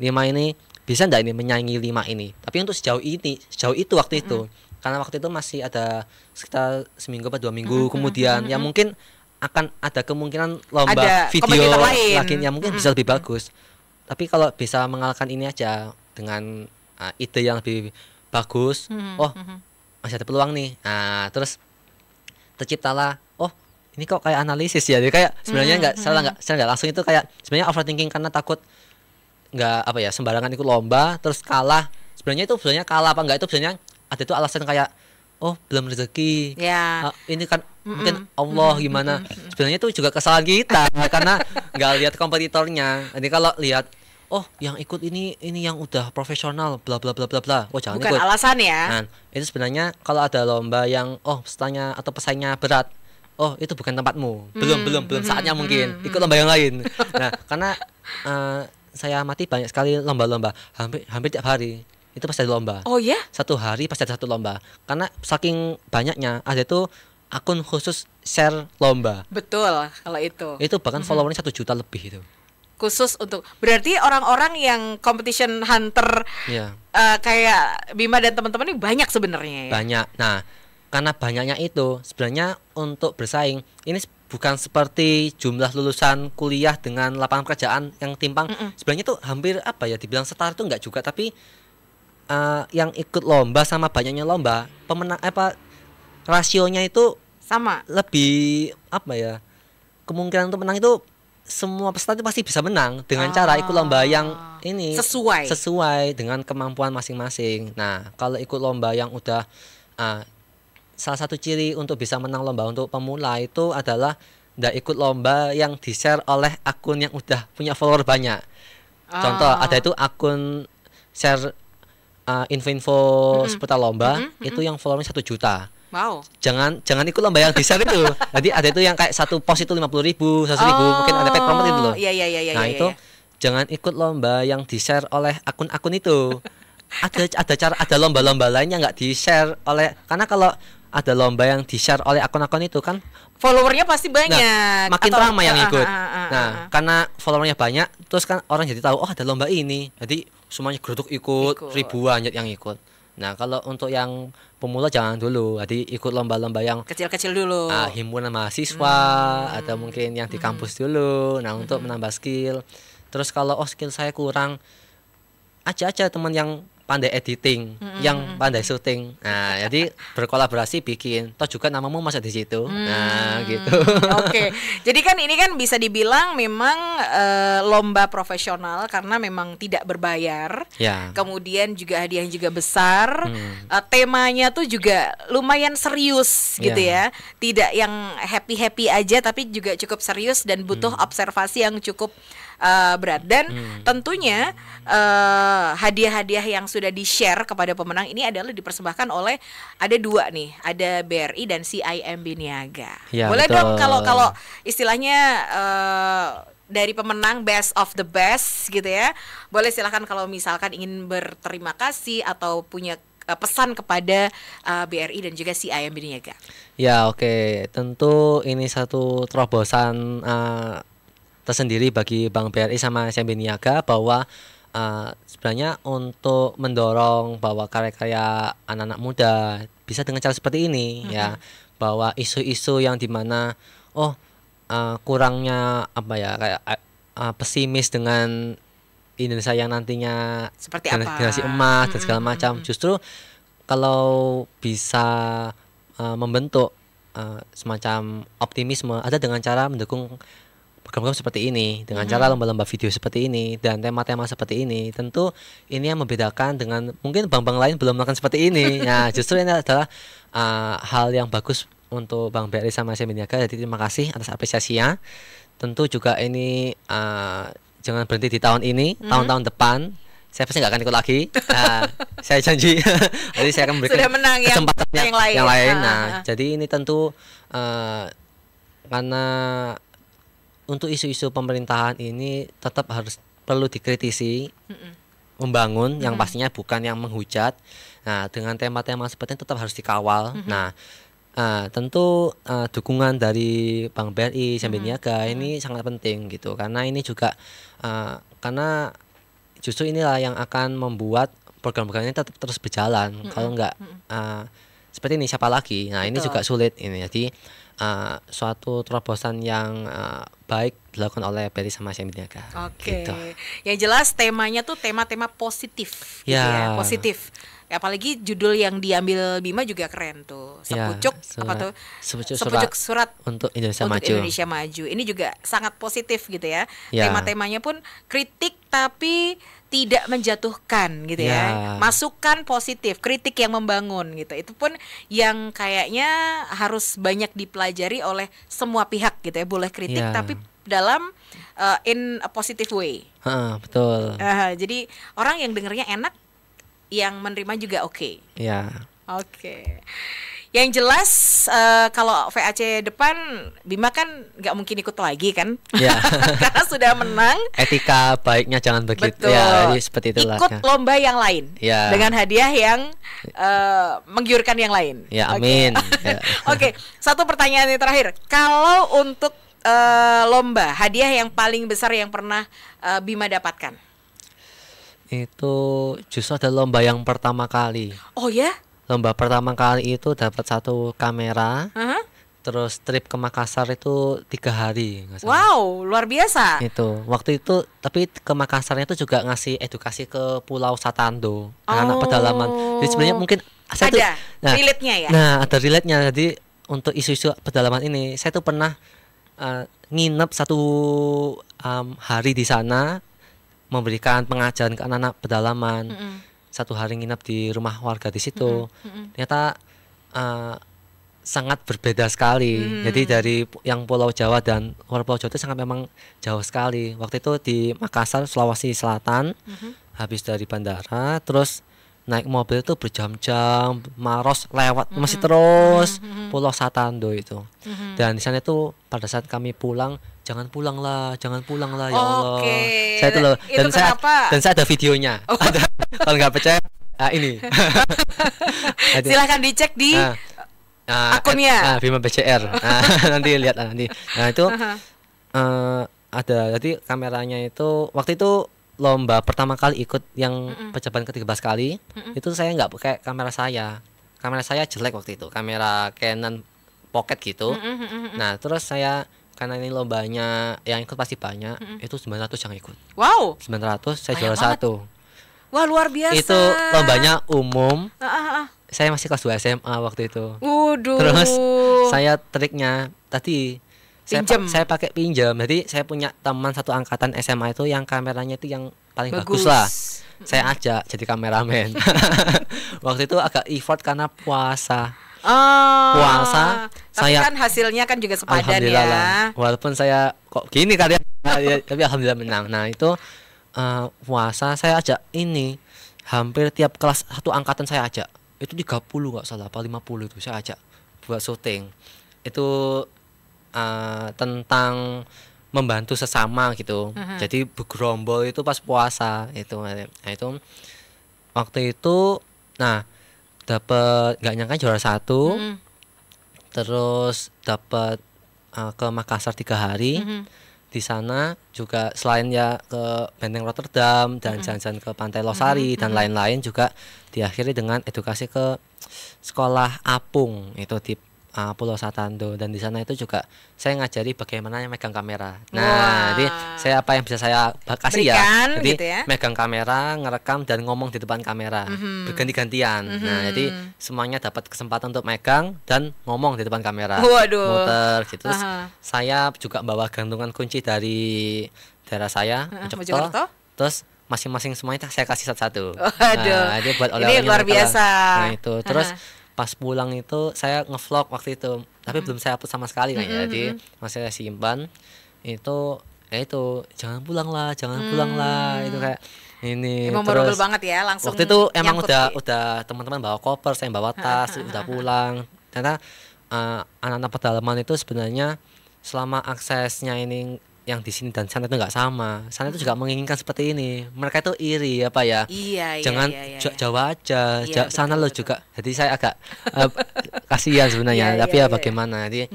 ini bisa enggak ini menyaingi 5 ini. Tapi untuk sejauh itu waktu itu, karena waktu itu masih ada sekitar seminggu atau 2 minggu kemudian, yang mungkin akan ada kemungkinan lomba ada video lagi yang mungkin bisa lebih bagus. Tapi kalau bisa mengalahkan ini aja dengan ide yang lebih bagus, masih ada peluang nih. Nah, terus terciptalah, ini kok kayak analisis ya. Jadi kayak sebenarnya nggak langsung itu kayak sebenarnya overthinking karena takut nggak sembarangan ikut lomba terus kalah. Sebenarnya kalah apa enggak itu sebenarnya ada itu alasan kayak belum rezeki. Ini kan mungkin Allah gimana. Sebenarnya itu juga kesalahan kita karena nggak lihat kompetitornya. Jadi kalau lihat yang ikut ini yang udah profesional bla bla bla bla bla. Jangan bukan ikut. Alasan ya. Nah, itu sebenarnya kalau ada lomba yang pesertanya atau pesaingnya berat, itu bukan tempatmu. Belum saatnya mungkin ikut lomba yang lain. Nah, karena saya amati banyak sekali lomba-lomba, hampir tiap hari itu pasti ada lomba. Satu hari pasti ada 1 lomba. Karena saking banyaknya, ada itu akun khusus share lomba. Betul, kalau itu. Itu bahkan followernya 1 juta lebih itu. Khusus untuk, berarti orang-orang yang competition hunter kayak Bima dan teman-teman ini banyak sebenarnya ya. Banyak. Nah, karena banyaknya itu sebenarnya untuk bersaing ini bukan seperti jumlah lulusan kuliah dengan lapangan pekerjaan yang timpang. Sebenarnya tuh hampir dibilang setara tuh enggak juga, tapi yang ikut lomba sama banyaknya lomba, pemenang rasionya itu sama. Lebih kemungkinan untuk menang itu semua peserta itu pasti bisa menang dengan cara ikut lomba yang ini sesuai dengan kemampuan masing-masing. Nah, kalau ikut lomba yang udah salah satu ciri untuk bisa menang lomba untuk pemula itu adalah nggak ikut lomba yang di-share oleh akun yang udah punya follower banyak. Contoh, ada itu akun share info-info seputar lomba, itu yang followernya 1 juta. Wow. Jangan ikut lomba yang di-share itu. Jadi ada itu yang kayak 1 post itu 50.000, 100.000, mungkin ada paid promote itu loh. Nah, itu jangan ikut lomba yang di-share oleh akun-akun itu. Ada lomba-lomba lain yang nggak di-share oleh, karena kalau ada lomba yang di-share oleh akun-akun itu kan followernya pasti banyak. Nah, makin ramai yang ikut. Karena followernya banyak, terus kan orang jadi tahu ada lomba ini. Jadi semuanya geruduk ikut, ribuan yang ikut. Nah, kalau untuk yang pemula jangan dulu. Jadi ikut lomba-lomba yang kecil-kecil dulu. Himpunan mahasiswa atau mungkin yang di kampus dulu. Nah, untuk menambah skill. Terus kalau skill saya kurang, aja teman yang pandai editing, yang pandai syuting. Nah, jadi berkolaborasi bikin. Toh juga namamu masuk di situ. Nah, gitu. Oke. Jadi kan ini kan bisa dibilang memang lomba profesional karena memang tidak berbayar. Kemudian juga hadiahnya juga besar. Temanya tuh juga lumayan serius gitu ya. Tidak yang happy-happy aja, tapi juga cukup serius dan butuh observasi yang cukup berat. Dan tentunya hadiah-hadiah yang sudah di-share kepada pemenang ini adalah dipersembahkan oleh ada 2 nih, ada BRI dan CIMB Niaga. Boleh betul. dong kalau istilahnya dari pemenang best of the best gitu ya. Boleh silakan kalau misalkan ingin berterima kasih atau punya pesan kepada BRI dan juga CIMB Niaga. Oke. Tentu ini satu terobosan tersendiri bagi Bank BRI sama CIMB Niaga bahwa sebenarnya untuk mendorong bahwa karya-karya anak-anak muda bisa dengan cara seperti ini ya, bahwa isu-isu yang dimana kurangnya apa ya kayak pesimis dengan Indonesia yang nantinya Seperti apa? generasi emas dan segala macam, justru kalau bisa membentuk semacam optimisme ada dengan cara mendukung program-program seperti ini, dengan cara lomba-lomba video seperti ini dan tema-tema seperti ini. Tentu ini yang membedakan dengan mungkin bank-bank lain belum melakukan seperti ini. Nah, justru ini adalah hal yang bagus untuk Bank BRI sama Siam Niaga. Jadi terima kasih atas apresiasinya. Tentu juga ini jangan berhenti di tahun ini, tahun-tahun depan saya pasti nggak akan ikut lagi. Saya janji. Jadi saya akan memberikan kesempatan yang lain. Nah, jadi ini tentu karena untuk isu-isu pemerintahan ini tetap perlu dikritisi, membangun yang pastinya bukan yang menghujat. Nah, dengan tema-tema seperti ini tetap harus dikawal. Nah, tentu dukungan dari Bank BRI Siam Niaga ini sangat penting gitu, karena ini juga karena justru inilah yang akan membuat program-program ini tetap terus berjalan. Kalau enggak seperti ini siapa lagi? Nah, ini juga sulit ini. Jadi suatu terobosan yang baik dilakukan oleh BRI sama Siam Niaga. Oke. Gitu. Yang jelas temanya tuh tema-tema positif gitu ya, positif. Apalagi judul yang diambil Bima juga keren tuh. Sepucuk apa tuh? Sepucuk surat untuk Indonesia Maju. Ini juga sangat positif gitu ya. Tema-temanya pun kritik tapi tidak menjatuhkan gitu ya. Masukan positif, kritik yang membangun gitu. Itu pun yang kayaknya harus banyak dipelajari oleh semua pihak gitu ya. Boleh kritik tapi dalam in a positive way. Betul. Jadi orang yang dengernya enak, yang menerima juga oke. Oke. Yang jelas kalau VAC depan Bima kan nggak mungkin ikut lagi kan? Karena sudah menang. Etika baiknya jangan begitu. Betul. Ya, seperti itulah. Ikut lomba yang lain dengan hadiah yang menggiurkan yang lain. Ya, amin. Oke, satu pertanyaan yang terakhir. Kalau untuk lomba hadiah yang paling besar yang pernah Bima dapatkan? Itu justru ada lomba yang pertama kali. Oh ya? Lomba pertama kali itu dapat 1 kamera, terus trip ke Makassar itu 3 hari. Wow, luar biasa. Itu waktu itu, tapi ke Makassarnya itu juga ngasih edukasi ke Pulau Satando, anak pedalaman. Jadi sebenarnya mungkin saya ada relate-nya ya. Nah, ada relate-nya. Jadi untuk isu-isu pedalaman ini, saya tuh pernah nginep 1 hari di sana, memberikan pengajaran ke anak-anak pedalaman. 1 hari nginap di rumah warga di situ. Ternyata sangat berbeda sekali. Jadi dari yang Pulau Jawa dan luar Pulau Jawa itu sangat memang jauh sekali. Waktu itu di Makassar, Sulawesi Selatan, habis dari bandara, terus naik mobil itu berjam-jam, Maros lewat masih terus Pulau Satando itu. Dan di sana itu pada saat kami pulang, jangan pulang lah ya Allah. Saya itu loh, dan saya ada videonya. Ada, kalau nggak percaya ini. Silahkan dicek di akunnya Bima BCR. Nanti lihat nanti. Nah itu ada, jadi kameranya itu waktu itu lomba pertama kali ikut yang percobaan ke-13 kali, itu saya nggak pakai kamera saya jelek waktu itu, kamera Canon Pocket gitu. Nah terus saya, karena ini lombanya yang ikut pasti banyak, itu 900 yang ikut. Wow, 900, saya juara 1. Wah, luar biasa. Itu lombanya umum. Saya masih kelas 2 SMA waktu itu. Terus saya triknya tadi saya pakai pinjam. Jadi saya punya teman satu angkatan SMA itu yang kameranya itu yang paling bagus lah. Saya ajak jadi kameramen. Waktu itu agak effort karena puasa. Tapi kan hasilnya kan juga sepadan ya. Walaupun saya kok gini karya, tapi alhamdulillah menang. Nah itu puasa saya ajak ini hampir tiap kelas satu angkatan saya ajak. Itu 30 nggak salah, apa 50 itu saya ajak buat syuting. Itu tentang membantu sesama gitu. Jadi bergerombol itu pas puasa itu. Nah itu waktu itu, nah dapat nggak nyangka juara 1. Terus dapat ke Makassar 3 hari. di sana juga selain ya ke Benteng Rotterdam dan jalan-jalan ke Pantai Losari dan lain-lain, juga diakhiri dengan edukasi ke sekolah apung itu di Pulau Satando, dan di sana itu juga saya ngajari bagaimana megang kamera. Nah, jadi saya apa yang bisa saya kasih Berikan, ya, jadi gitu ya. megang kamera, ngerekam dan ngomong di depan kamera berganti-gantian. Nah, jadi semuanya dapat kesempatan untuk megang dan ngomong di depan kamera. Waduh. Muter gitu. Terus saya juga bawa gantungan kunci dari daerah saya, Mojokerto. Terus masing-masing semuanya saya kasih satu-satu. Waduh. Nah, dia buat Ini oleh-olehnya luar mereka lah. biasa. Nah, itu. Terus pas pulang itu saya ngevlog waktu itu, tapi belum saya hapus sama sekali kan ya. Jadi masih saya simpan. Itu jangan pulang lah itu kayak ini. Memorable Terus banget ya, langsung waktu itu emang nyangkut udah teman-teman bawa koper, saya bawa tas, udah pulang. Ternyata anak-anak pedalaman itu sebenarnya selama aksesnya ini yang di sini dan sana itu nggak sama. Sana itu juga menginginkan seperti ini. Mereka itu iri apa ya? Iya, Jangan Jawa aja, Iya, sana betul, lo juga. Jadi saya agak kasihan sebenarnya. Iya, Tapi iya, ya bagaimana? Jadi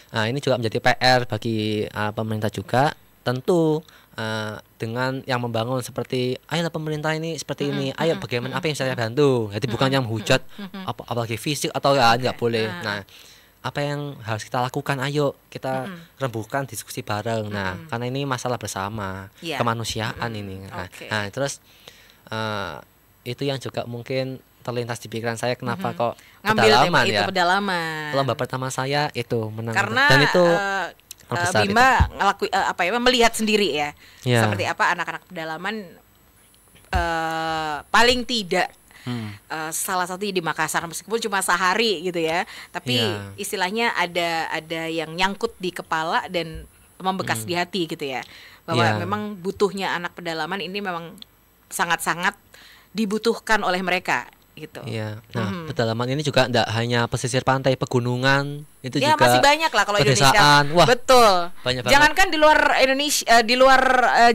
ini juga menjadi PR bagi pemerintah juga. Tentu dengan yang membangun seperti ayolah pemerintah ini seperti ini, ayo bagaimana apa yang saya bantu. Jadi bukan yang menghujat apalagi fisik atau ya nggak boleh. Nah, apa yang harus kita lakukan, ayo kita rembukan diskusi bareng. Nah, karena ini masalah bersama, kemanusiaan ini. Nah, terus itu yang juga mungkin terlintas di pikiran saya, kenapa kok ngambil tema pedalaman itu ya. pedalaman. Lomba pertama saya itu menang, Karena dan itu Bima melihat sendiri ya, Ya. seperti apa anak-anak pedalaman paling tidak salah satu di Makassar, meskipun cuma sehari gitu ya, tapi istilahnya ada yang nyangkut di kepala dan membekas di hati gitu ya, bahwa memang butuhnya anak pedalaman ini memang sangat-sangat dibutuhkan oleh mereka gitu. Iya. Nah, pedalaman ini juga tidak hanya pesisir pantai, pegunungan itu ya, juga masih banyak lah kalau Indonesia. Wah, betul. Banyak banget. Jangankan di luar Indonesia, di luar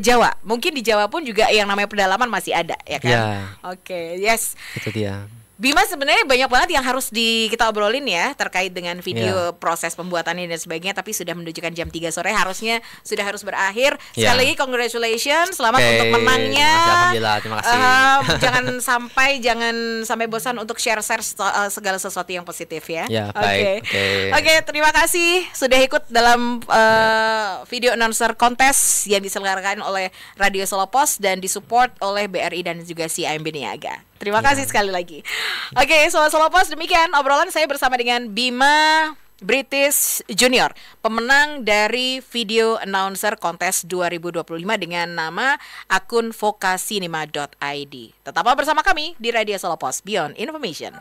Jawa, mungkin di Jawa pun juga yang namanya pedalaman masih ada, ya kan? Ya. Oke, yes. Itu dia. Bima, sebenarnya banyak banget yang harus kita obrolin ya terkait dengan video proses pembuatannya dan sebagainya, tapi sudah menunjukkan jam 3 sore, harusnya sudah harus berakhir. Sekali lagi congratulations, selamat untuk menangnya. Alhamdulillah, terima kasih. Jangan sampai bosan untuk share segala sesuatu yang positif ya. Ya, baik. Oke, terima kasih sudah ikut dalam video announcer kontes yang diselenggarakan oleh Radio Solo Pos dan disupport oleh BRI dan juga CIMB Niaga. Terima kasih sekali lagi. Oke, Sobat Solo Pos, demikian obrolan saya bersama dengan Bima British Junior, pemenang dari video announcer kontes 2025 dengan nama akun vokasinima.id. Tetaplah bersama kami di Radio Solo Pos, Beyond Information.